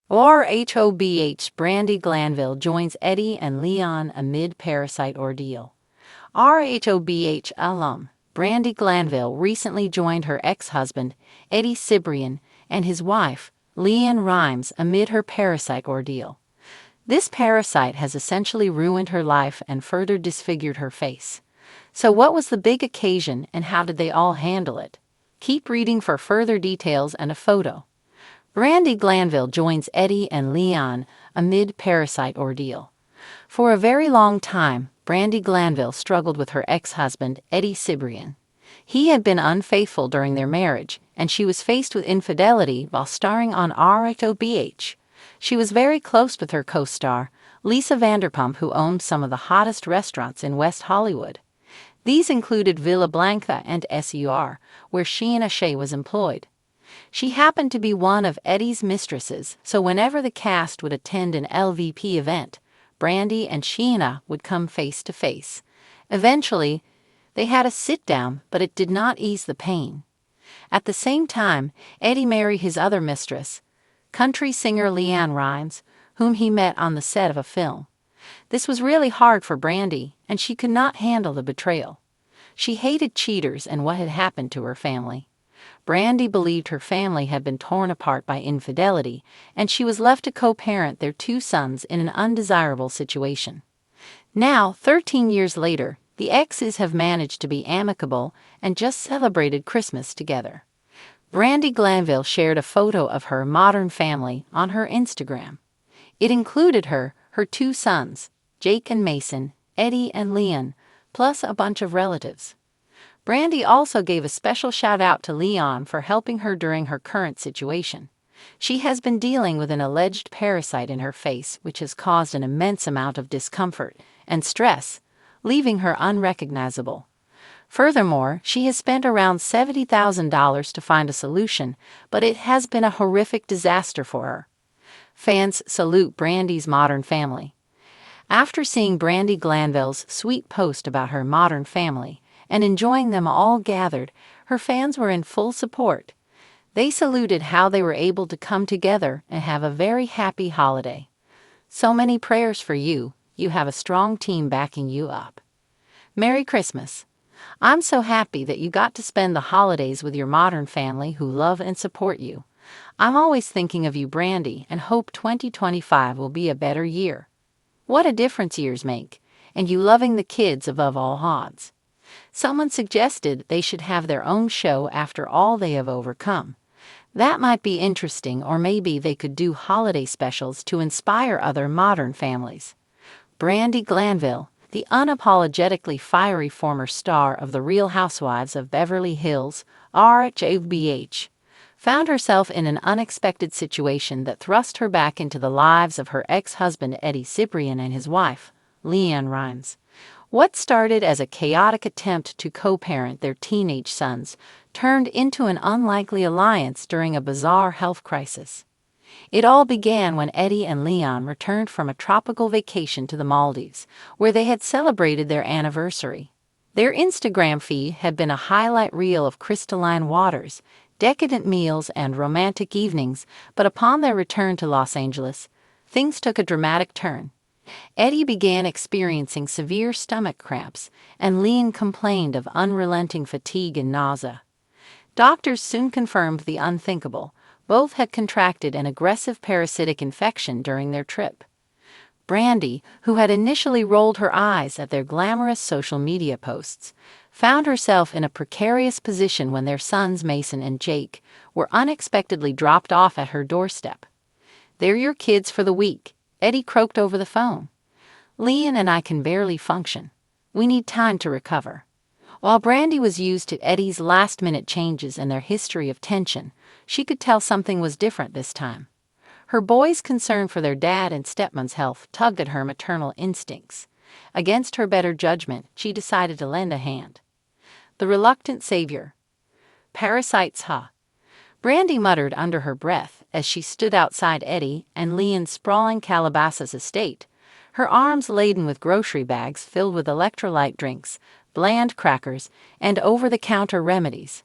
RHOBH Brandi Glanville joins Eddie and LeAnn amid Parasite ordeal. RHOBH alum Brandi Glanville recently joined her ex-husband, Eddie Cibrian, and his wife, LeAnn Rimes, amid her Parasite ordeal. This parasite has essentially ruined her life and further disfigured her face. So what was the big occasion and how did they all handle it? Keep reading for further details and a photo. Brandi Glanville joins Eddie and LeAnn amid Parasite ordeal. For a very long time, Brandi Glanville struggled with her ex-husband, Eddie Cibrian. He had been unfaithful during their marriage, and she was faced with infidelity while starring on RHOBH. She was very close with her co-star, Lisa Vanderpump, who owned some of the hottest restaurants in West Hollywood. These included Villa Blanca and SUR, where Sheena Shea was employed. She happened to be one of Eddie's mistresses, so whenever the cast would attend an LVP event, Brandi and Sheena would come face to face. Eventually, they had a sit-down, but it did not ease the pain. At the same time, Eddie married his other mistress, country singer LeAnn Rimes, whom he met on the set of a film. This was really hard for Brandi, and she could not handle the betrayal. She hated cheaters and what had happened to her family. Brandi believed her family had been torn apart by infidelity, and she was left to co-parent their two sons in an undesirable situation. Now, 13 years later, the exes have managed to be amicable and just celebrated Christmas together. Brandi Glanville shared a photo of her modern family on her Instagram. It included her two sons, Jake and Mason, Eddie and LeAnn, plus a bunch of relatives. Brandi also gave a special shout-out to LeAnn for helping her during her current situation. She has been dealing with an alleged parasite in her face which has caused an immense amount of discomfort and stress, leaving her unrecognizable. Furthermore, she has spent around $70,000 to find a solution, but it has been a horrific disaster for her. Fans salute Brandi's modern family. After seeing Brandi Glanville's sweet post about her modern family, and enjoying them all gathered, her fans were in full support. They saluted how they were able to come together and have a very happy holiday. So many prayers for you. You have a strong team backing you up. Merry Christmas. I'm so happy that you got to spend the holidays with your modern family who love and support you. I'm always thinking of you, Brandi, and hope 2025 will be a better year. What a difference years make, and you loving the kids above all odds. Someone suggested they should have their own show after all they have overcome. That might be interesting, or maybe they could do holiday specials to inspire other modern families. Brandi Glanville, the unapologetically fiery former star of The Real Housewives of Beverly Hills, RHOBH, found herself in an unexpected situation that thrust her back into the lives of her ex-husband Eddie Cibrian and his wife, LeAnn Rimes. What started as a chaotic attempt to co-parent their teenage sons turned into an unlikely alliance during a bizarre health crisis. It all began when Eddie and LeAnn returned from a tropical vacation to the Maldives, where they had celebrated their anniversary. Their Instagram feed had been a highlight reel of crystalline waters, decadent meals, and romantic evenings, but upon their return to Los Angeles, things took a dramatic turn. Eddie began experiencing severe stomach cramps, and LeAnn complained of unrelenting fatigue and nausea. Doctors soon confirmed the unthinkable. Both had contracted an aggressive parasitic infection during their trip. Brandi, who had initially rolled her eyes at their glamorous social media posts, found herself in a precarious position when their sons Mason and Jake were unexpectedly dropped off at her doorstep. "They're your kids for the week," Eddie croaked over the phone. "LeAnn and I can barely function. We need time to recover." While Brandi was used to Eddie's last-minute changes and their history of tension, she could tell something was different this time. Her boys' concern for their dad and stepmom's health tugged at her maternal instincts. Against her better judgment, she decided to lend a hand. The reluctant savior. Parasites, huh? Brandi muttered under her breath as she stood outside Eddie and LeAnn's sprawling Calabasas estate, her arms laden with grocery bags filled with electrolyte drinks, bland crackers, and over-the-counter remedies.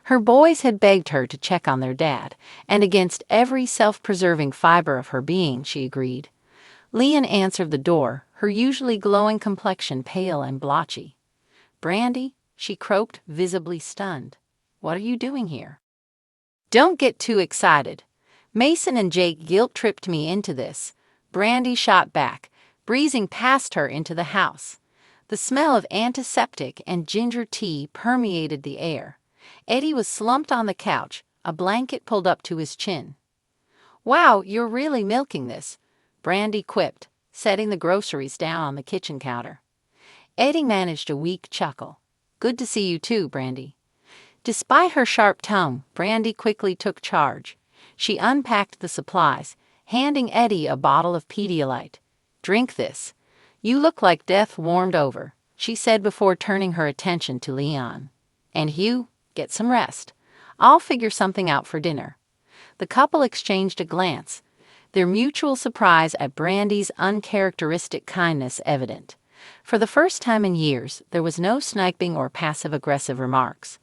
Her boys had begged her to check on their dad, and against every self-preserving fiber of her being, she agreed. LeAnn answered the door, her usually glowing complexion pale and blotchy. "Brandi," she croaked, visibly stunned. "What are you doing here?" "Don't get too excited. Mason and Jake guilt-tripped me into this," Brandi shot back, breezing past her into the house. The smell of antiseptic and ginger tea permeated the air. Eddie was slumped on the couch, a blanket pulled up to his chin. "Wow, you're really milking this," Brandi quipped, setting the groceries down on the kitchen counter. Eddie managed a weak chuckle. "Good to see you too, Brandi." Despite her sharp tone, Brandi quickly took charge. She unpacked the supplies, handing Eddie a bottle of Pedialyte. "Drink this. You look like death warmed over," she said before turning her attention to LeAnn. "And Hugh, get some rest. I'll figure something out for dinner." The couple exchanged a glance, their mutual surprise at Brandi's uncharacteristic kindness evident. For the first time in years, there was no sniping or passive-aggressive remarks.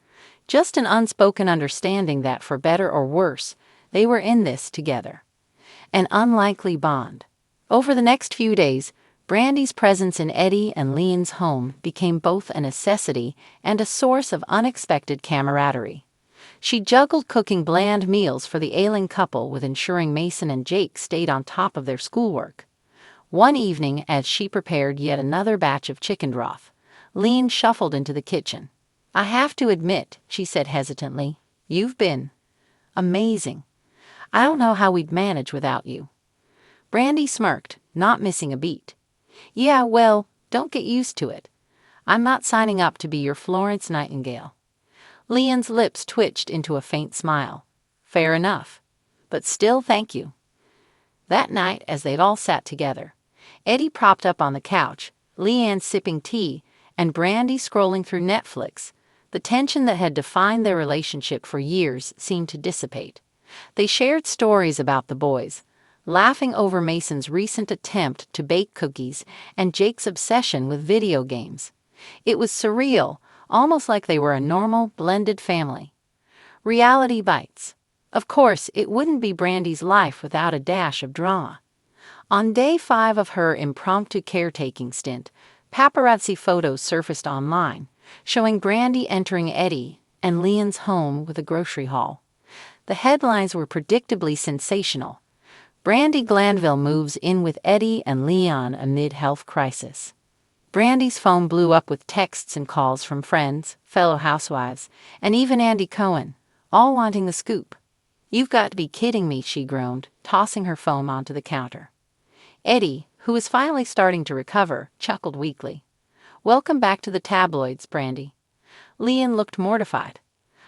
Just an unspoken understanding that, for better or worse, they were in this together. An unlikely bond. Over the next few days, Brandi's presence in Eddie and LeAnn's home became both a necessity and a source of unexpected camaraderie. She juggled cooking bland meals for the ailing couple with ensuring Mason and Jake stayed on top of their schoolwork. One evening, as she prepared yet another batch of chicken broth, LeAnn shuffled into the kitchen. "I have to admit," she said hesitantly, "you've been amazing. I don't know how we'd manage without you." Brandi smirked, not missing a beat. "Yeah, well, don't get used to it. I'm not signing up to be your Florence Nightingale." LeAnn's lips twitched into a faint smile. "Fair enough. But still, thank you." That night, as they'd all sat together, Eddie propped up on the couch, LeAnn sipping tea, and Brandi scrolling through Netflix, the tension that had defined their relationship for years seemed to dissipate. They shared stories about the boys, laughing over Mason's recent attempt to bake cookies and Jake's obsession with video games. It was surreal, almost like they were a normal, blended family. Reality bites. Of course, it wouldn't be Brandi's life without a dash of drama. On day 5 of her impromptu caretaking stint, paparazzi photos surfaced online, showing Brandi entering Eddie and LeAnn's home with a grocery haul. The headlines were predictably sensational. Brandi Glanville moves in with Eddie and LeAnn amid health crisis. Brandi's phone blew up with texts and calls from friends, fellow housewives, and even Andy Cohen, all wanting the scoop. "You've got to be kidding me," she groaned, tossing her phone onto the counter. Eddie, who was finally starting to recover, chuckled weakly. "Welcome back to the tabloids, Brandi." LeAnn looked mortified.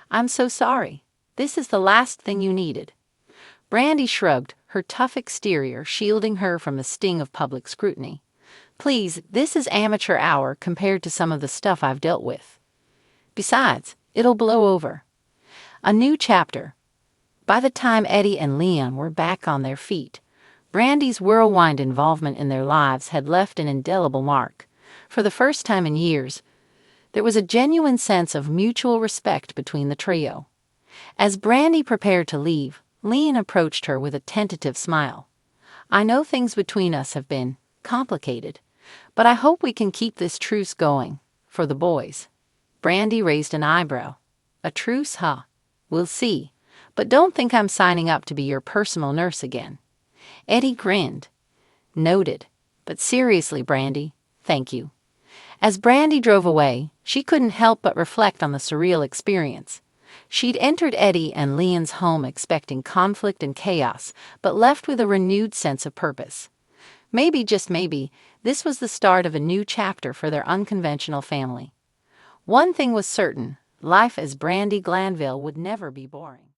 "I'm so sorry. This is the last thing you needed." Brandi shrugged, her tough exterior shielding her from the sting of public scrutiny. "Please, this is amateur hour compared to some of the stuff I've dealt with. Besides, it'll blow over." A new chapter. By the time Eddie and LeAnn were back on their feet, Brandi's whirlwind involvement in their lives had left an indelible mark. For the first time in years, there was a genuine sense of mutual respect between the trio. As Brandi prepared to leave, LeAnn approached her with a tentative smile. "I know things between us have been complicated, but I hope we can keep this truce going, for the boys." Brandi raised an eyebrow. "A truce, huh? We'll see. But don't think I'm signing up to be your personal nurse again." Eddie grinned. "Noted. But seriously, Brandi, thank you." As Brandi drove away, she couldn't help but reflect on the surreal experience. She'd entered Eddie and LeAnn's home expecting conflict and chaos, but left with a renewed sense of purpose. Maybe, just maybe, this was the start of a new chapter for their unconventional family. One thing was certain, life as Brandi Glanville would never be boring.